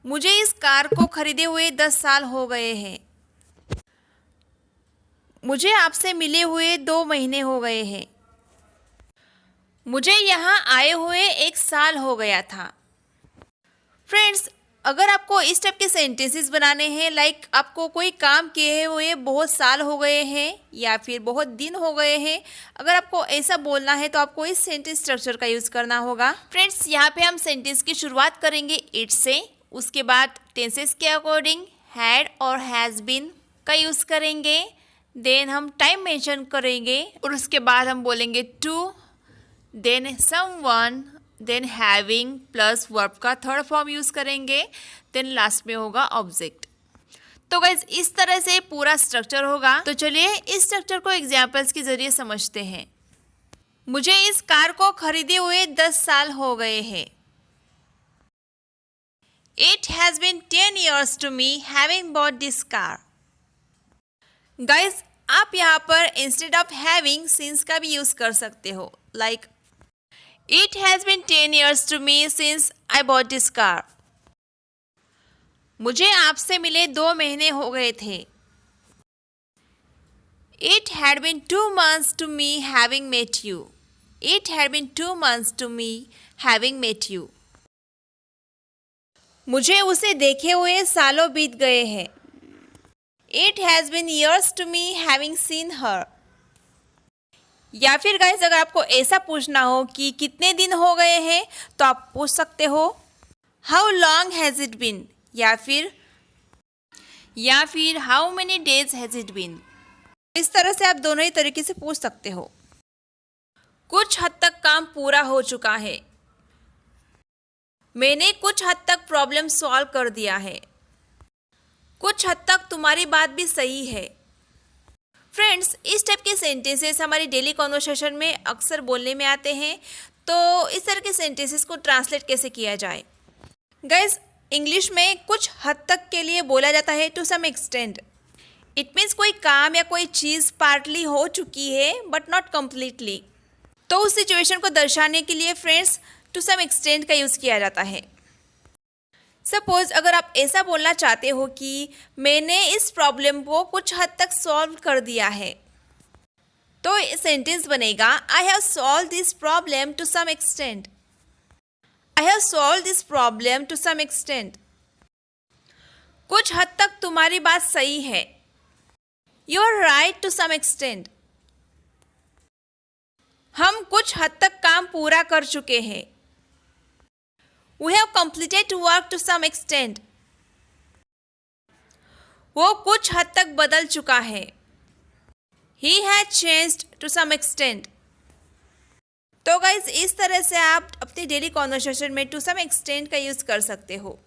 मुझे इस कार को खरीदे हुए 10 साल हो गए हैं। मुझे आपसे मिले हुए 2 महीने हो गए हैं। मुझे यहाँ आए हुए 1 साल हो गया था। फ्रेंड्स, अगर आपको इस टाइप के सेंटेंसेस बनाने हैं, लाइक आपको कोई काम किए हुए बहुत साल हो गए हैं या फिर बहुत दिन हो गए हैं, अगर आपको ऐसा बोलना है तो आपको इस सेंटेंस स्ट्रक्चर का यूज़ करना होगा। फ्रेंड्स, यहाँ पे हम सेंटेंस की शुरुआत करेंगे इट से, उसके बाद टेंसेस के अकॉर्डिंग हैड और हैज़ बीन का यूज़ करेंगे, देन हम टाइम मेंशन करेंगे और उसके बाद हम बोलेंगे to, then someone, then having plus verb का थर्ड फॉर्म यूज़ करेंगे, देन लास्ट में होगा ऑब्जेक्ट। तो गाइज इस तरह से पूरा स्ट्रक्चर होगा। तो चलिए इस स्ट्रक्चर को एग्जाम्पल्स के जरिए समझते हैं। मुझे इस कार को खरीदे हुए 10 साल हो गए हैं। It has been 10 years to me having bought this car. Guys आप यहाँ पर इंस्टेड ऑफ हैविंग सिंस का भी यूज़ कर सकते हो, like It has been 10 years to me since I bought this car. मुझे आपसे मिले 2 महीने हो गए थे। It had been 2 months to me having met you. It had been 2 months to me having met you. मुझे उसे देखे हुए सालों बीत गए हैं। It has been years to me having seen her. या फिर गाइस अगर आपको ऐसा पूछना हो कि कितने दिन हो गए हैं तो आप पूछ सकते हो how long has it been, या फिर how many days has it been. इस तरह से आप दोनों ही तरीके से पूछ सकते हो। कुछ हद तक काम पूरा हो चुका है। मैंने कुछ हद तक प्रॉब्लम सॉल्व कर दिया है। कुछ हद तक तुम्हारी बात भी सही है। फ्रेंड्स, इस टाइप के सेंटेंसेस हमारी डेली कॉन्वर्सेशन में अक्सर बोलने में आते हैं। तो इस तरह के सेंटेंसेस को ट्रांसलेट कैसे किया जाए? गाइज, इंग्लिश में कुछ हद तक के लिए बोला जाता है to some extent. It means कोई काम या कोई चीज़ पार्टली हो चुकी है बट नॉट कम्प्लीटली। तो उस सिचुएशन को दर्शाने के लिए फ्रेंड्स टू सम एक्सटेंट का यूज़ किया जाता है। सपोज अगर आप ऐसा बोलना चाहते हो कि मैंने इस प्रॉब्लम को कुछ हद तक सॉल्व कर दिया है, तो सेंटेंस बनेगा I have solve this problem to some extent. I have solve this problem to some extent. कुछ हद तक तुम्हारी बात सही है। You are right to some extent. हम कुछ हद तक काम पूरा कर चुके हैं। We have completed work to some extent. वो कुछ हद तक बदल चुका है। He had changed to some extent. तो गाइज इस तरह से आप अपनी डेली कॉन्वर्सेशन में टू सम एक्सटेंट का यूज़ कर सकते हो।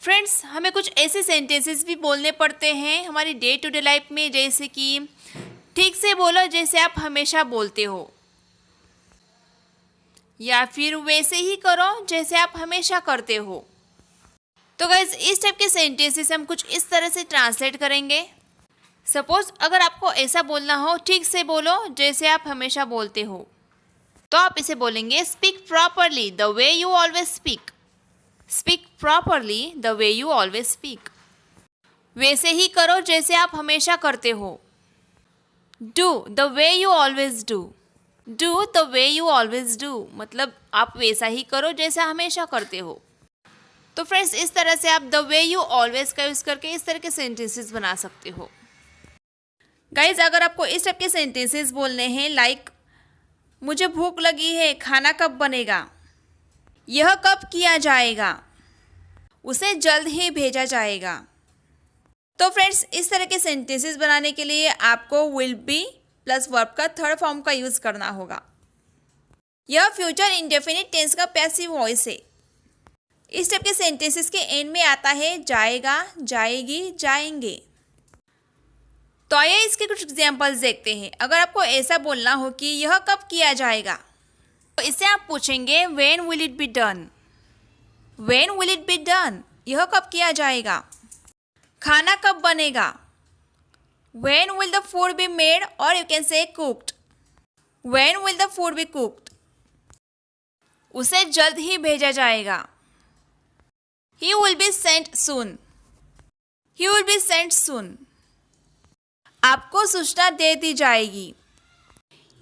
फ्रेंड्स, हमें कुछ ऐसे सेंटेंसेस भी बोलने पड़ते हैं हमारी डे टू डे लाइफ में, जैसे कि ठीक से बोलो जैसे आप हमेशा बोलते हो, या फिर वैसे ही करो जैसे आप हमेशा करते हो। तो गाइज इस टाइप के सेंटेंसेस हम कुछ इस तरह से ट्रांसलेट करेंगे। सपोज अगर आपको ऐसा बोलना हो ठीक से बोलो जैसे आप हमेशा बोलते हो, तो आप इसे बोलेंगे speak properly the way you always speak. Speak properly the way you always speak. वैसे ही करो जैसे आप हमेशा करते हो। Do the way you always do. Do the way you always do मतलब आप वैसा ही करो जैसा हमेशा करते हो। तो फ्रेंड्स, इस तरह से आप द वे यू ऑलवेज का यूज़ करके इस तरह के सेंटेंसेस बना सकते हो। गाइज, अगर आपको इस टाइप के सेंटेंसेस बोलने हैं, लाइक मुझे भूख लगी है, खाना कब बनेगा, यह कब किया जाएगा, उसे जल्द ही भेजा जाएगा। तो फ्रेंड्स, इस तरह के सेंटेंसेस बनाने के लिए आपको विल बी प्लस वर्ब का थर्ड फॉर्म का यूज़ करना होगा। यह फ्यूचर इंडेफिनिट टेंस का पैसिव वॉइस है। इस टाइप के सेंटेंसेस के एंड में आता है जाएगा, जाएगी, जाएंगे। तो आइए इसके कुछ एग्जांपल्स देखते हैं। अगर आपको ऐसा बोलना हो कि यह कब किया जाएगा, तो इसे आप पूछेंगे when will it be done. When will it be done, यह कब किया जाएगा। खाना कब बनेगा, when will the food be made, or you can say cooked. When will the food be cooked? उसे जल्द ही भेजा जाएगा। He will be sent soon. He will be sent soon. आपको सूचना दे दी जाएगी.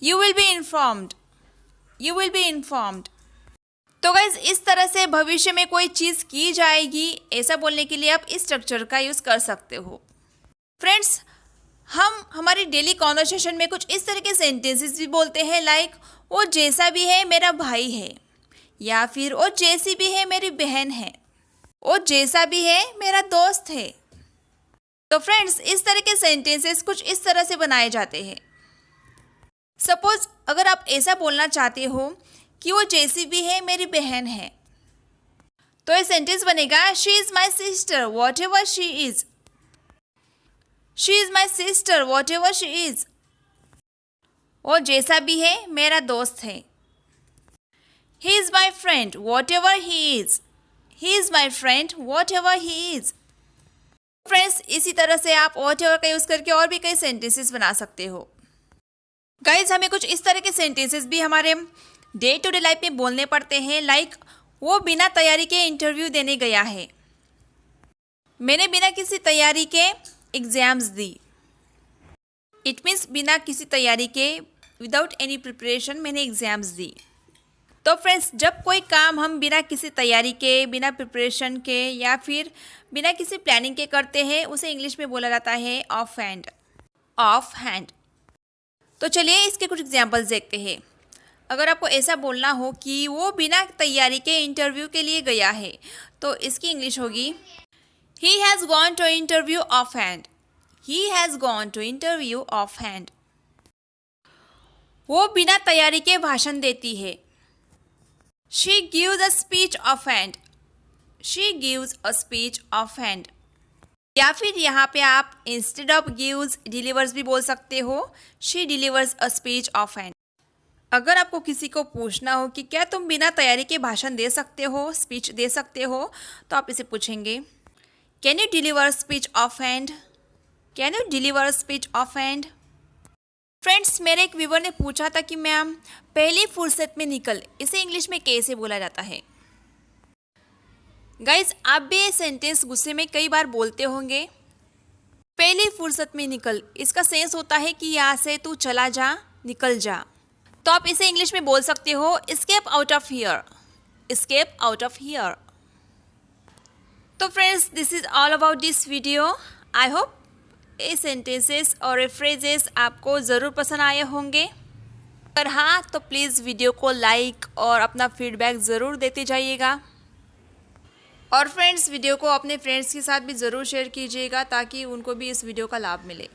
You will be informed. You will be informed. तो guys इस तरह से भविष्य में कोई चीज़ की जाएगी ऐसा बोलने के लिए आप इस स्ट्रक्चर का यूज़ कर सकते हो. फ्रेंड्स, हम हमारी डेली कॉन्वर्सेशन में कुछ इस तरह के सेंटेंसेस भी बोलते हैं, लाइक वो जैसा भी है मेरा भाई है, या फिर वो जैसी भी है मेरी बहन है, वो जैसा भी है मेरा दोस्त है. तो फ्रेंड्स, इस तरह के सेंटेंसेस कुछ इस तरह से बनाए जाते हैं. सपोज अगर आप ऐसा बोलना चाहते हो कि वो जैसी भी है मेरी बहन है, तो ये सेंटेंस बनेगा she is my sister what ever she is. She is my sister what ever she is. वो जैसा भी है मेरा दोस्त है. He is my friend what ever he is. He is my friend what ever he is. Friends, इसी तरह से आप वॉट एवर का यूज़ करके और भी कई सेंटेंसेस बना सकते हो. गाइज, हमें कुछ इस तरह के सेंटेंसेस भी हमारे डे टू डे लाइफ में बोलने पड़ते हैं, लाइक वो बिना तैयारी के इंटरव्यू देने गया है. मैंने बिना किसी तैयारी के एग्ज़ाम्स दी. इट मीन्स बिना किसी तैयारी के, विदाउट एनी प्रिपरेशन मैंने एग्ज़ाम्स दी. तो फ्रेंड्स, जब कोई काम हम बिना किसी तैयारी के, बिना प्रिपरेशन के या फिर बिना किसी प्लानिंग के करते हैं, उसे इंग्लिश में बोला जाता है ऑफ हैंड. Of hand. तो चलिए इसके कुछ एग्जांपल्स देखते हैं. अगर आपको ऐसा बोलना हो कि वो बिना तैयारी के इंटरव्यू के लिए गया है, तो इसकी इंग्लिश होगी He has gone to interview offhand. He has gone to interview offhand. वो बिना तैयारी के भाषण देती है. She gives a speech offhand. She gives a speech offhand. या फिर यहाँ पे आप instead of gives delivers भी बोल सकते हो. She delivers a speech offhand. अगर आपको किसी को पूछना हो कि क्या तुम बिना तैयारी के भाषण दे सकते हो, स्पीच दे सकते हो, तो आप इसे पूछेंगे Can you deliver a speech offhand? Can you deliver a speech offhand? Friends, मेरे एक व्यूवर ने पूछा था कि मैम पहली फुर्सत में निकल, इसे इंग्लिश में कैसे बोला जाता है. गाइज, आप भी ये सेंटेंस गुस्से में कई बार बोलते होंगे. पहली फुर्सत में निकल, इसका सेंस होता है कि यहाँ से तू चला जा, निकल जा. तो आप इसे इंग्लिश में बोल सकते हो escape out of here. Escape out of here. तो friends, this is all about this video. I hope ये सेंटेंसेस और फ्रेजेस आपको ज़रूर पसंद आए होंगे. अगर हाँ, तो प्लीज़ वीडियो को लाइक और अपना फीडबैक ज़रूर देते जाइएगा. और फ्रेंड्स, वीडियो को अपने फ्रेंड्स के साथ भी ज़रूर शेयर कीजिएगा ताकि उनको भी इस वीडियो का लाभ मिले.